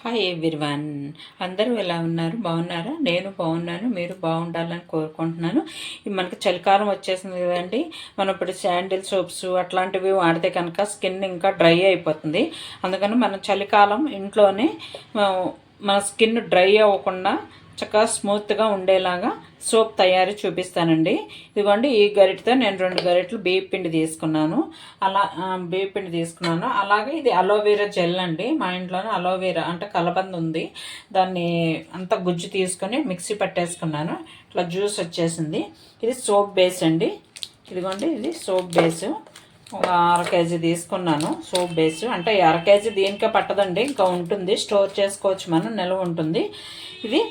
Hi everyone. అందరూ ఎలా ఉన్నారు? బాగున్నారా? నేను బాగున్నాను. మీరు బాగుండాలని కోరుకుంటున్నాను. మనకి చలికాలం వచ్చేసింది కదండి. మనం ఇప్పుడు శాండిల్ సోప్స్ అట్లాంటివి వాడితే కనుక స్కిన్ ఇంకా డ్రై అయిపోతుంది. అందుకని మనం చలికాలం ఇంట్లోనే మన స్కిన్ డ్రై అవ్వకుండా చక్కగా స్మూత్గా ఉండేలాగా సోప్ తయారీ చూపిస్తానండి. ఇదిగోండి, ఈ గరిటతో నేను 2 గరిటెలు బియ్యం పిండి తీసుకున్నాను. బియ్యం పిండి తీసుకున్నాను. అలాగే ఇది అలోవెరా జెల్ అండి. మా ఇంట్లోనే అలోవెరా అంటే కలబంద ఉంది. దాన్ని అంత గుజ్జు తీసుకొని మిక్సీ పట్టేసుకున్నాను. ఇట్లా జ్యూస్ వచ్చేసింది. ఇది సోప్ బేస్ అండి. ఇదిగోండి, ఇది సోప్ బేసు. ఒక 1/2 కేజీ తీసుకున్నాను సోప్ బేస్. అంటే 1/2 కేజీ దీనికే పట్టదండి, ఇంకా ఉంటుంది, స్టోర్ చేసుకోవచ్చు, మనం నిల్వ ఉంటుంది. ఇది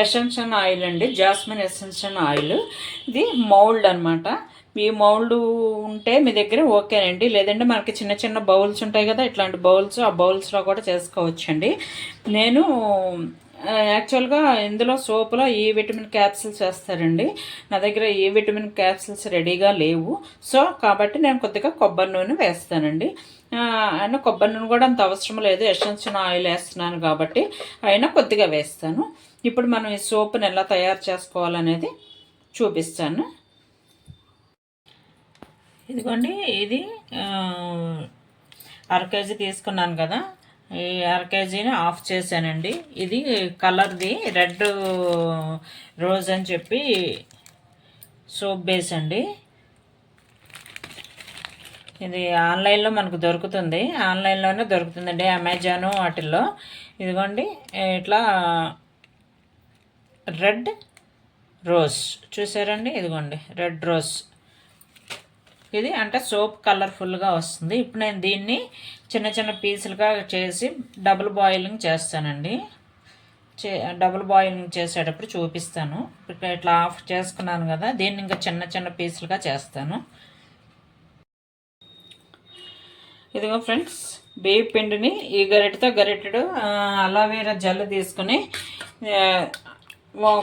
ఎసెన్షియల్ ఆయిల్ అండి, జాస్మిన్ ఎసెన్షియల్ ఆయిల్. ఇది మౌల్డ్ అనమాట. ఈ మౌల్డ్ ఉంటే మీ దగ్గర ఓకేనండి. లేదంటే మనకి చిన్న చిన్న బౌల్స్ ఉంటాయి కదా, ఇట్లాంటి బౌల్స్, ఆ బౌల్స్లో కూడా చేసుకోవచ్చండి. నేను యాక్చువల్గా ఇందులో సోపులో ఈ విటమిన్ క్యాప్సిల్స్ వేస్తారండి. నా దగ్గర ఈ విటమిన్ క్యాప్సిల్స్ రెడీగా లేవు. సో కాబట్టి నేను కొద్దిగా కొబ్బరి నూనె వేస్తానండి. అయినా కొబ్బరి నూనె కూడా అంత అవసరం లేదు, ఎసెన్షియల్ ఆయిల్ వేస్తున్నాను కాబట్టి అయినా కొద్దిగా వేస్తాను. ఇప్పుడు మనం ఈ సోప్ని ఎలా తయారు చేసుకోవాలనేది చూపిస్తాను. ఇదిగోండి, ఇది 1/2 కేజీ తీసుకున్నాను కదా, ఈ 1/2 కేజీని ఆఫ్ చేశానండి. ఇది కలర్ది రెడ్ రోజ్ అని చెప్పి సోప్ బేస్ అండి. ఇది ఆన్లైన్లో మనకు దొరుకుతుంది, ఆన్లైన్లోనే దొరుకుతుందండి, అమెజాను వాటిల్లో. ఇదిగోండి, ఇట్లా రెడ్ రోజ్ చూసారండి. ఇదిగోండి, రెడ్ రోజ్. ఇది అంటే సోప్ కలర్ఫుల్గా వస్తుంది. ఇప్పుడు నేను దీన్ని చిన్న చిన్న పీసులుగా చేసి డబుల్ బాయిలింగ్ చేస్తానండి. డబుల్ బాయిలింగ్ చేసేటప్పుడు చూపిస్తాను. ఇట్లా ఆఫ్ చేసుకున్నాను కదా, దీన్ని ఇంకా చిన్న చిన్న పీసులుగా చేస్తాను. ఇదిగో ఫ్రెండ్స్, బియ్యం పిండిని ఈ గరిటెతో గరిటెడు అలోవెరా జెల్ తీసుకుని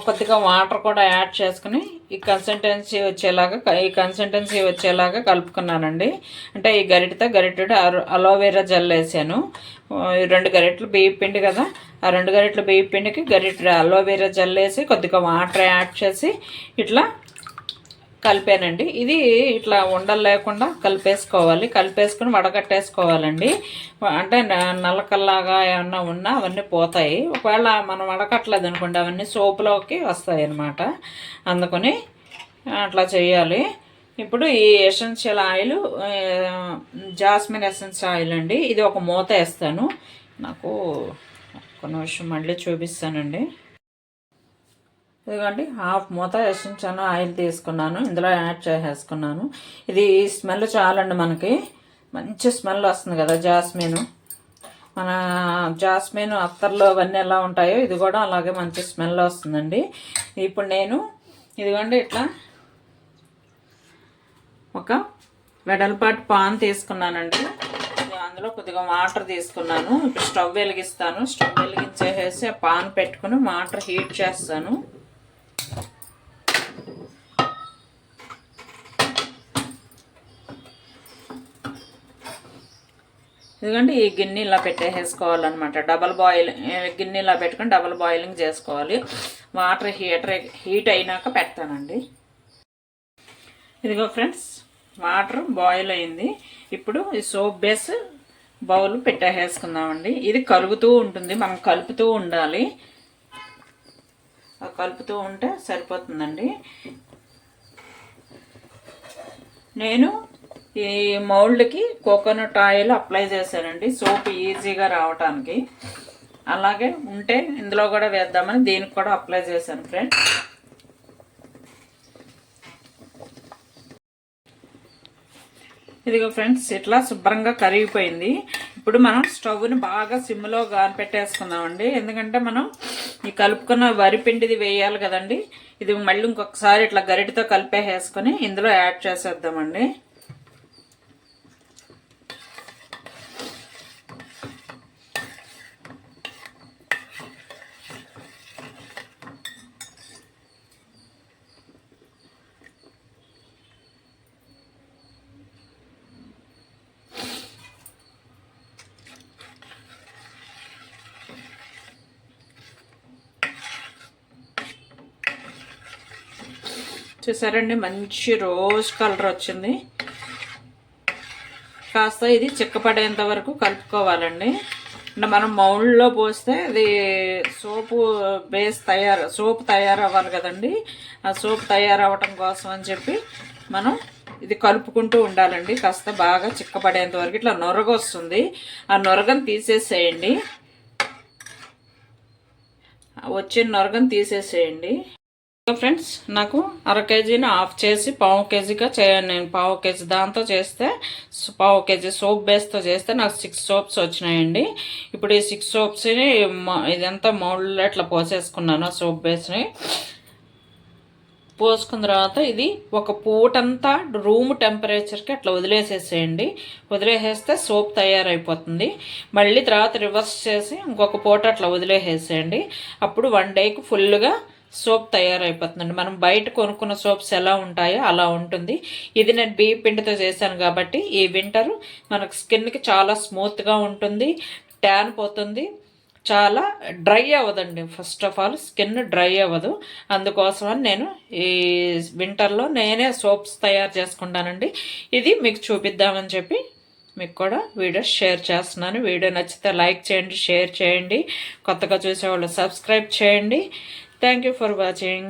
కొద్దిగా వాటర్ కూడా యాడ్ చేసుకుని ఈ కన్సిస్టెన్సీ వచ్చేలాగా కలుపుకున్నానండి. అంటే ఈ గరిటెతో గరిటెడు అలోవెరా జెల్ వేసాను. 2 గరిటెలు బియ్యం పిండి కదా, ఆ 2 గరిటెల బియ్యం పిండికి గరిటెడు అలోవెరా జెల్ వేసి కొద్దిగా వాటర్ యాడ్ చేసి ఇట్లా కలిపానండి. ఇది ఇట్లా ఉండలు లేకుండా కలిపేసుకుని వడగట్టేసుకోవాలండి. అంటే నల్లకల్లాగా ఏమన్నా ఉన్నా అవన్నీ పోతాయి. ఒకవేళ మనం వడకట్టలేదు అనుకోండి, అవన్నీ సోపులోకి వస్తాయి అన్నమాట. అందుకని అట్లా చేయాలి. ఇప్పుడు ఈ essential oil jasmine essential oil అండి. ఇది ఒక మూత వేస్తాను. నాకు ఒక నిమిషం మళ్ళీ చూపిస్తానండి. ఇదిగోండి, హాఫ్ మూత ఎసెన్షియల్ ఆయిల్ తీసుకున్నాను, ఇందులో యాడ్ చేసేసుకున్నాను. ఇది స్మెల్ చాలండి, మనకి మంచి స్మెల్ వస్తుంది కదా జాస్మిన్. మన జాస్మిన్ అత్తర్లు అవన్నీ ఎలా ఉంటాయో ఇది కూడా అలాగే మంచి స్మెల్ వస్తుందండి. ఇప్పుడు నేను ఇదిగోండి ఇట్లా ఒక వెడల్పాటి పాన్ తీసుకున్నానండి. అందులో కొద్దిగా వాటర్ తీసుకున్నాను. ఇప్పుడు స్టవ్ వెలిగిస్తాను. స్టవ్ వెలిగించేసి ఆ పాన్ పెట్టుకుని వాటర్ హీట్ చేస్తాను. ఎందుకంటే ఈ గిన్నె ఇలా పెట్టేసుకోవాలన్నమాట. గిన్నె ఇలా పెట్టుకొని డబల్ బాయిలింగ్ చేసుకోవాలి. వాటర్ హీట్ అయినాక పెడతానండి. ఇదిగో ఫ్రెండ్స్, వాటర్ బాయిల్ అయింది. ఇప్పుడు ఈ సోప్ బేస్ బౌల్ పెట్టేసుకుందామండి. ఇది కలుగుతూ ఉంటుంది, మనం కలుపుతూ ఉండాలి. కలుపుతూ ఉంటే సరిపోతుందండి. నేను ఈ మౌల్డ్కి కోకోనట్ ఆయిల్ అప్లై చేశానండి, సోప్ ఈజీగా రావటానికి. అలాగే ఉంటే ఇందులో కూడా వేద్దామని దీనికి కూడా అప్లై చేశాను ఫ్రెండ్స్. ఇదిగో ఫ్రెండ్స్, ఇట్లా శుభ్రంగా కరిగిపోయింది. ఇప్పుడు మనం స్టవ్ని బాగా సిమ్లో పెట్టేసుకుందామండి. ఎందుకంటే మనం ఈ కలుపుకున్న వరిపిండిది వేయాలి కదండి. ఇది మళ్ళీ ఇంకొకసారి ఇట్లా గరిటెతో కలిపేసుకొని ఇందులో యాడ్ చేసేద్దామండి. చూసారండి, మంచి రోజ్ కలర్ వచ్చింది. కాస్త ఇది చిక్కపడేంత వరకు కలుపుకోవాలండి. మనం మౌల్డ్లో పోస్తే అది సోపు సోపు తయారవ్వాలి కదండి. ఆ సోపు తయారవ్వటం కోసం అని చెప్పి మనం ఇది కలుపుకుంటూ ఉండాలండి. కాస్త బాగా చిక్కపడేంత వరకు ఇట్లా నొరగ వస్తుంది. ఆ నొరగను తీసేసేయండి. వచ్చిన నొరగను తీసేసేయండి. ఫ్రెండ్స్, నాకు అర కేజీని ఆఫ్ చేసి పావు కేజీగా చేయాలి. నేను పావు కేజీ దాంతో చేస్తే పావు కేజీ సోప్ బేస్తో చేస్తే నాకు 6 సోప్స్ వచ్చినాయండి. ఇప్పుడు ఈ 6 సోప్స్ని ఇదంతా మౌల్డ్లో ఇట్లా పోసేసుకున్నాను. సోప్ బేస్ని పోసుకున్న తర్వాత ఇది ఒక పూటంతా రూమ్ టెంపరేచర్కి అట్లా వదిలేసేసేయండి. వదిలేసేస్తే సోప్ తయారైపోతుంది. మళ్ళీ తర్వాత రివర్స్ చేసి ఇంకొక పూట అట్లా వదిలేసేసేయండి. అప్పుడు 1 డేకి ఫుల్గా సోప్ తయారైపోతుందండి. మనం బయట కొనుక్కున్న సోప్స్ ఎలా ఉంటాయో అలా ఉంటుంది. ఇది నేను బియ్య పిండితో చేశాను కాబట్టి ఈ వింటర్ మనకు స్కిన్కి చాలా స్మూత్గా ఉంటుంది. ట్యాన్ పోతుంది. చాలా డ్రై అవ్వదండి. First of all skin dry అవ్వదు. అందుకోసమని నేను ఈ వింటర్లో నేనే సోప్స్ తయారు చేసుకుంటానండి. ఇది మీకు చూపిద్దామని చెప్పి మీకు కూడా వీడియో షేర్ చేస్తున్నాను. వీడియో నచ్చితే లైక్ చేయండి, షేర్ చేయండి. కొత్తగా చూసేవాళ్ళు సబ్స్క్రైబ్ చేయండి. Thank you for watching.